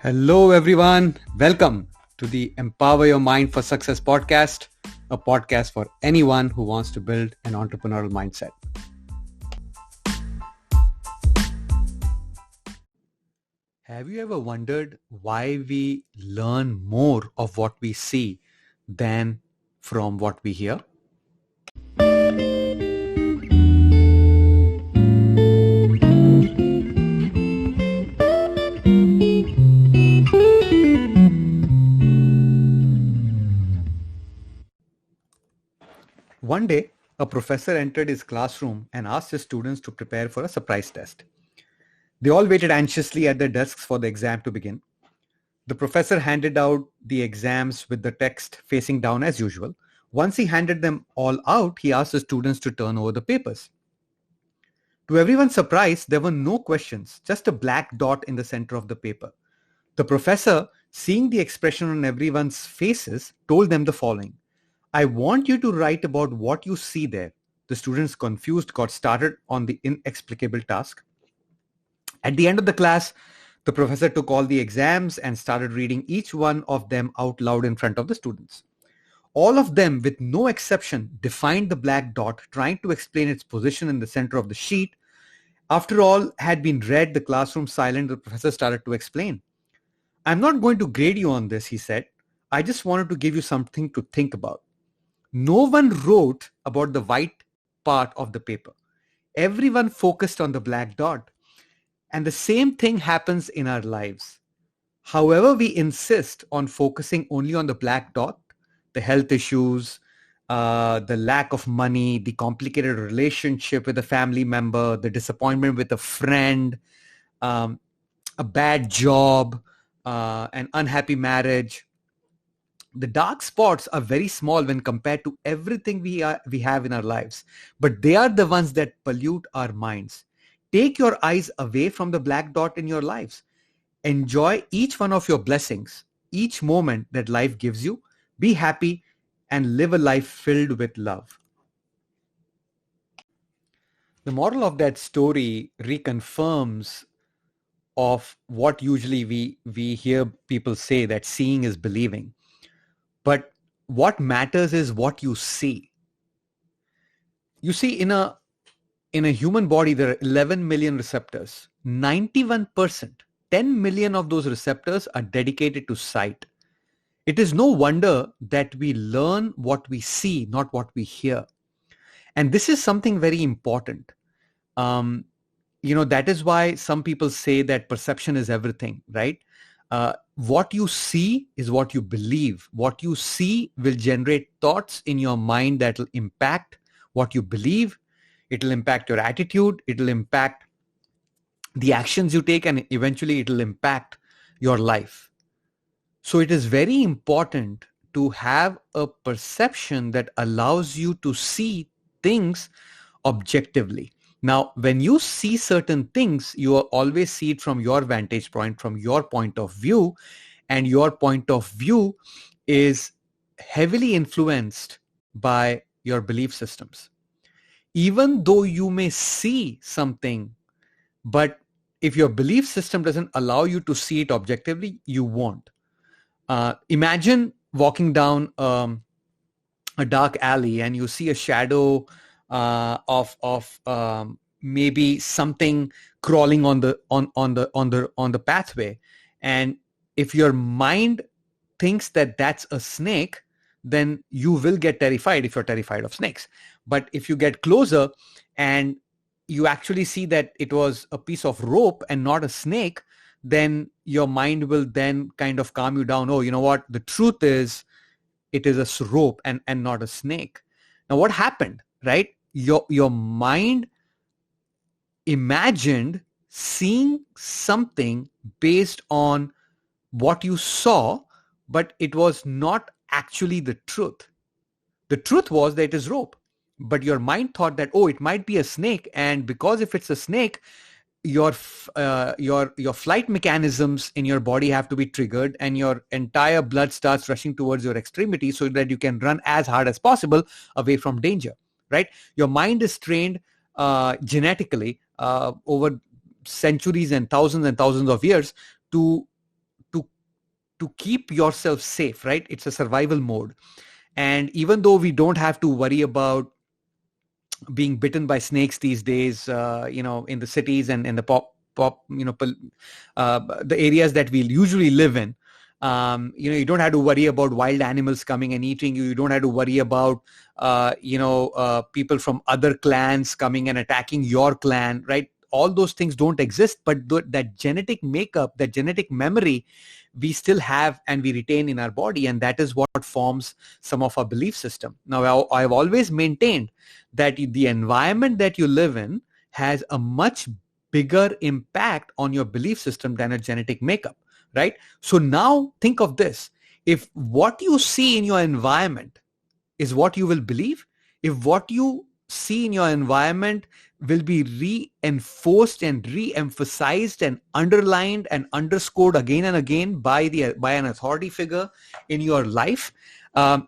Hello, everyone. Welcome to the Empower Your Mind for Success podcast, a podcast for anyone who wants to build an entrepreneurial mindset. Have you ever wondered why we learn more of what we see than from what we hear? One day, a professor entered his classroom and asked his students to prepare for a surprise test. They all waited anxiously at their desks for the exam to begin. The professor handed out the exams with the text facing down as usual. Once he handed them all out, he asked the students to turn over the papers. To everyone's surprise, there were no questions, just a black dot in the center of the paper. The professor, seeing the expression on everyone's faces, told them the following: I want you to write about what you see there. The students, confused, got started on the inexplicable task. At the end of the class, the professor took all the exams and started reading each one of them out loud in front of the students. All of them, with no exception, defined the black dot, trying to explain its position in the center of the sheet. After all had been read, the classroom silent, the professor started to explain. I'm not going to grade you on this, he said. I just wanted to give you something to think about. No one wrote about the white part of the paper. Everyone focused on the black dot. And the same thing happens in our lives. However, we insist on focusing only on the black dot, the health issues, the lack of money, the complicated relationship with a family member, the disappointment with a friend, a bad job, an unhappy marriage. The dark spots are very small when compared to everything we have in our lives, but they are the ones that pollute our minds. Take your eyes away from the black dot in your lives. Enjoy each one of your blessings, each moment that life gives you. Be happy and live a life filled with love. The moral of that story reconfirms of what usually we hear people say, that seeing is believing. But what matters is what you see. You see, in a human body, there are 11 million receptors. 91%, 10 million of those receptors are dedicated to sight. It is no wonder that we learn what we see, not what we hear. And this is something very important. That is why some people say that perception is everything, right? What you see is what you believe. What you see will generate thoughts in your mind that will impact what you believe. It will impact your attitude. It will impact the actions you take, and eventually it will impact your life. So it is very important to have a perception that allows you to see things objectively. Now, when you see certain things, you always see it from your vantage point, from your point of view, and your point of view is heavily influenced by your belief systems. Even though you may see something, but if your belief system doesn't allow you to see it objectively, you won't. Imagine walking down a dark alley and you see a shadow of maybe something crawling on the pathway, and if your mind thinks that that's a snake, then you will get terrified if you're terrified of snakes. But if you get closer and you actually see that it was a piece of rope and not a snake, then your mind will then kind of calm you down. Oh, you know what? The truth is it is a rope and not a snake. Now, what happened, right? Your mind imagined seeing something based on what you saw, but it was not actually the truth. The truth was that it is rope, but your mind thought that, oh, it might be a snake, and because if it's a snake, your flight mechanisms in your body have to be triggered, and your entire blood starts rushing towards your extremity so that you can run as hard as possible away from danger, right? Your mind is trained genetically over centuries and thousands of years to to keep yourself safe, right? It's a survival mode. And even though we don't have to worry about being bitten by snakes these days, in the cities and in the the areas that we usually live in, you don't have to worry about wild animals coming and eating you. You don't have to worry about, people from other clans coming and attacking your clan, right? All those things don't exist, but that genetic makeup, that genetic memory, we still have and we retain in our body, and that is what forms some of our belief system. Now, I've always maintained that the environment that you live in has a much bigger impact on your belief system than a genetic makeup, right? So now think of this. If what you see in your environment is what you will believe, if what you see in your environment will be reinforced and re-emphasized and underlined and underscored again and again by an authority figure in your life,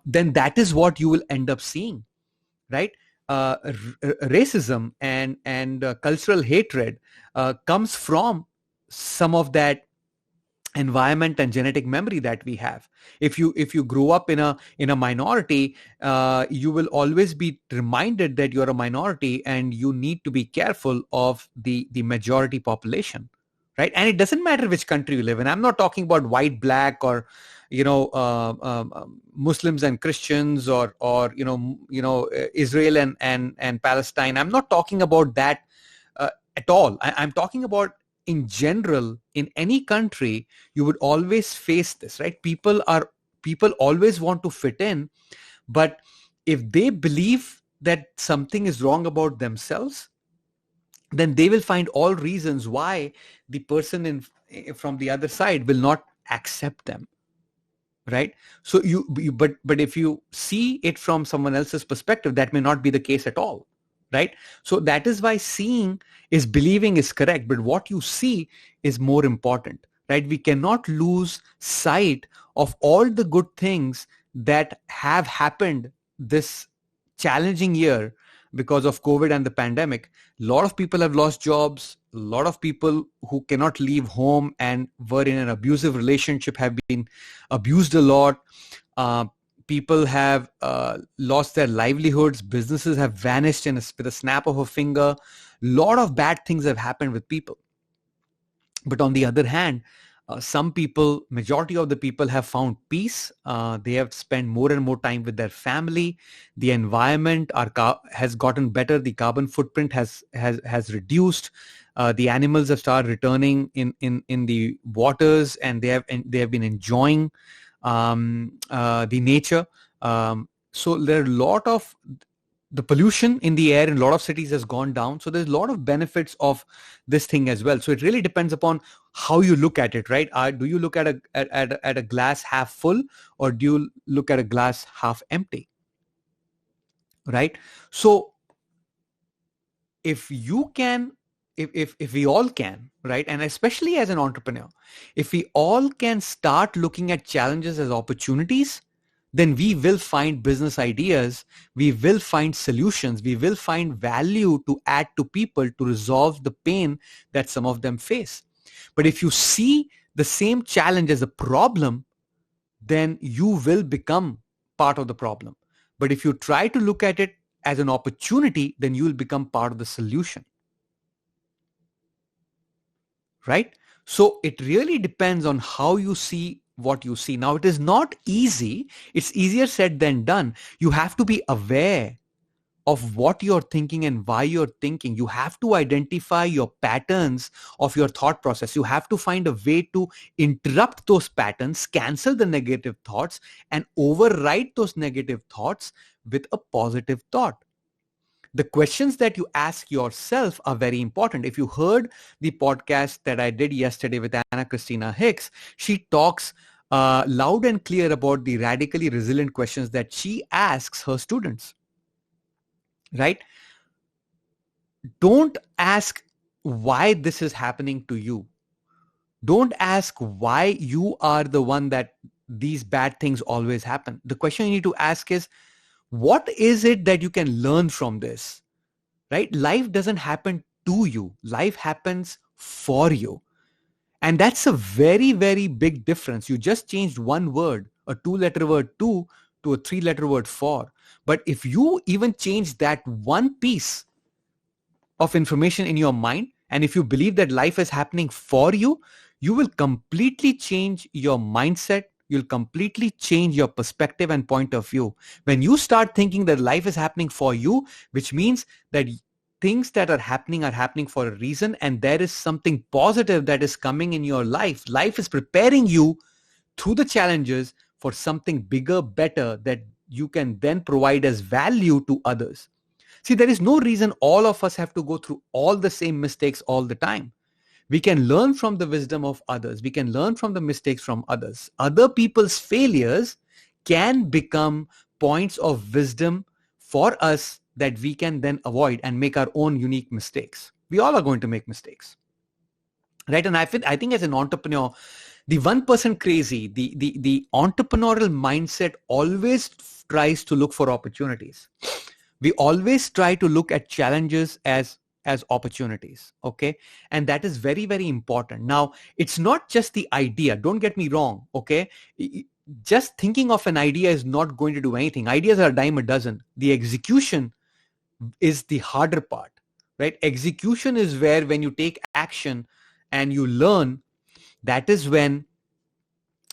then that is what you will end up seeing, right? Racism and cultural hatred comes from some of that environment and genetic memory that we have. If you grow up in a minority, you will always be reminded that you're a minority and you need to be careful of the majority population, right? And it doesn't matter which country you live in. I'm not talking about white, black, or Muslims and Christians, or Israel and Palestine. I'm not talking about that at all. I'm talking about in general. In any country, you would always face this, right? People always want to fit in, but if they believe that something is wrong about themselves, then they will find all reasons why the person from the other side will not accept them, right? So but if you see it from someone else's perspective, that may not be the case at all, right? So that is why seeing is believing is correct, but what you see is more important, right? We cannot lose sight of all the good things that have happened this challenging year because of COVID and the pandemic. A lot of people have lost jobs. A lot of people who cannot leave home and were in an abusive relationship have been abused a lot. People have lost their livelihoods. Businesses have vanished with a snap of a finger. A lot of bad things have happened with people. But on the other hand, majority of the people have found peace. They have spent more and more time with their family. The environment has gotten better. The carbon footprint has reduced. The animals have started returning in the waters, and they have been enjoying the nature. So there are a lot of the pollution in the air in a lot of cities has gone down. So there's a lot of benefits of this thing as well. So it really depends upon how you look at it, right? Do you look at a glass half full, or do you look at a glass half empty, right? So if you can, if we all can, right, and especially as an entrepreneur, if we all can start looking at challenges as opportunities, then we will find business ideas, we will find solutions, we will find value to add to people to resolve the pain that some of them face. But if you see the same challenge as a problem, then you will become part of the problem. But if you try to look at it as an opportunity, then you will become part of the solution. Right? So it really depends on how you see what you see. Now, it is not easy. It's easier said than done. You have to be aware of what you're thinking and why you're thinking. You have to identify your patterns of your thought process. You have to find a way to interrupt those patterns, cancel the negative thoughts, and override those negative thoughts with a positive thought. The questions that you ask yourself are very important. If you heard the podcast that I did yesterday with Anna Christina Hicks, she talks loud and clear about the radically resilient questions that she asks her students, right? Don't ask why this is happening to you. Don't ask why you are the one that these bad things always happen. The question you need to ask is, what is it that you can learn from this, right? Life doesn't happen to you. Life happens for you. And that's a very, very big difference. You just changed one word, a 2-letter word to a 3-letter word for. But if you even change that one piece of information in your mind, and if you believe that life is happening for you, you will completely change your mindset. You'll completely change your perspective and point of view. When you start thinking that life is happening for you, which means that things that are happening for a reason, and there is something positive that is coming in your life. Life is preparing you through the challenges for something bigger, better, that you can then provide as value to others. See, there is no reason all of us have to go through all the same mistakes all the time. We can learn from the wisdom of others. We can learn from the mistakes from others. Other people's failures can become points of wisdom for us that we can then avoid and make our own unique mistakes. We all are going to make mistakes, right? And I think as an entrepreneur, the 1% crazy, the entrepreneurial mindset always tries to look for opportunities. We always try to look at challenges as opportunities. Okay. And that is very, very important. Now, it's not just the idea. Don't get me wrong. Okay. Just thinking of an idea is not going to do anything. Ideas are a dime a dozen. The execution is the harder part, right? Execution is where when you take action and you learn, that is when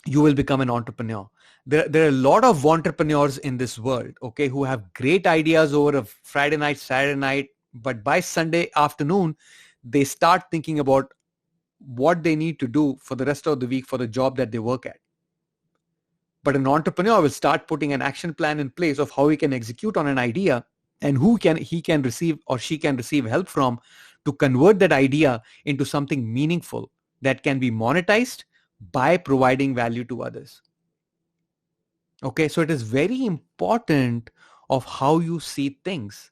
you will become an entrepreneur. There are a lot of entrepreneurs in this world, okay, who have great ideas over a Friday night, Saturday night, but by Sunday afternoon, they start thinking about what they need to do for the rest of the week for the job that they work at. But an entrepreneur will start putting an action plan in place of how he can execute on an idea and he can receive or she can receive help from to convert that idea into something meaningful that can be monetized by providing value to others. Okay, so it is very important of how you see things.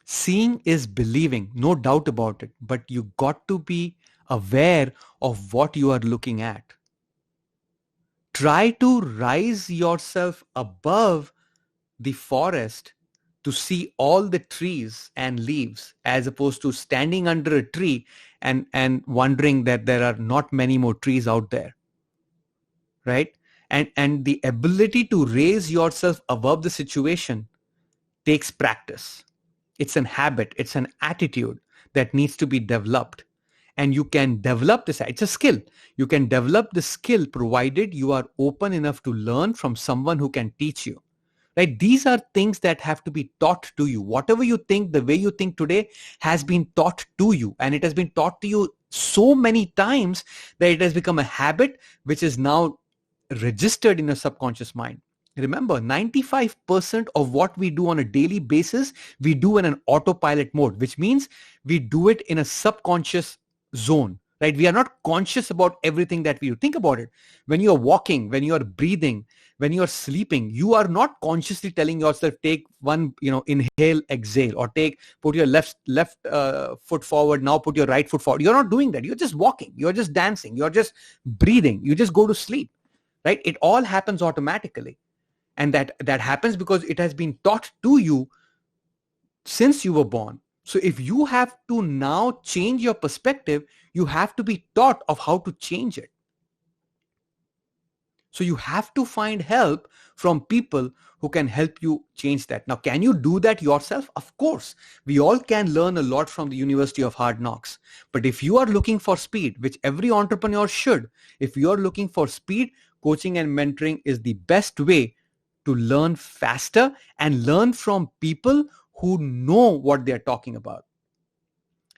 Seeing is believing, no doubt about it, but you got to be aware of what you are looking at. Try to rise yourself above the forest to see all the trees and leaves, as opposed to standing under a tree and wondering that there are not many more trees out there. Right? And the ability to raise yourself above the situation takes practice. It's an habit. It's an attitude that needs to be developed. And you can develop this. It's a skill. You can develop the skill provided you are open enough to learn from someone who can teach you. Right? These are things that have to be taught to you. Whatever you think, the way you think today has been taught to you. And it has been taught to you so many times that it has become a habit which is now registered in your subconscious mind. Remember, 95% of what we do on a daily basis, we do in an autopilot mode, which means we do it in a subconscious zone, right? We are not conscious about everything that we do. Think about it. When you're walking, when you're breathing, when you're sleeping, you are not consciously telling yourself, take one, inhale, exhale, or put your left foot forward, now put your right foot forward. You're not doing that. You're just walking. You're just dancing. You're just breathing. You just go to sleep. Right? It all happens automatically. And that happens because it has been taught to you since you were born. So if you have to now change your perspective, you have to be taught of how to change it. So you have to find help from people who can help you change that. Now, can you do that yourself? Of course. We all can learn a lot from the University of Hard Knocks. But if you are looking for speed, which every entrepreneur should, if you are looking for speed, coaching and mentoring is the best way to learn faster and learn from people who know what they're talking about.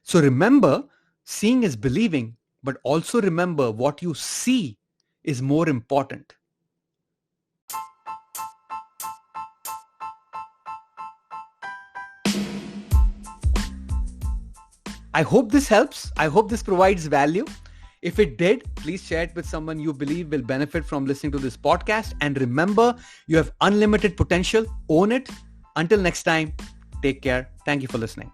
So remember, seeing is believing, but also remember what you see is more important. I hope this helps. I hope this provides value. If it did, please share it with someone you believe will benefit from listening to this podcast. And remember, you have unlimited potential. Own it. Until next time, take care. Thank you for listening.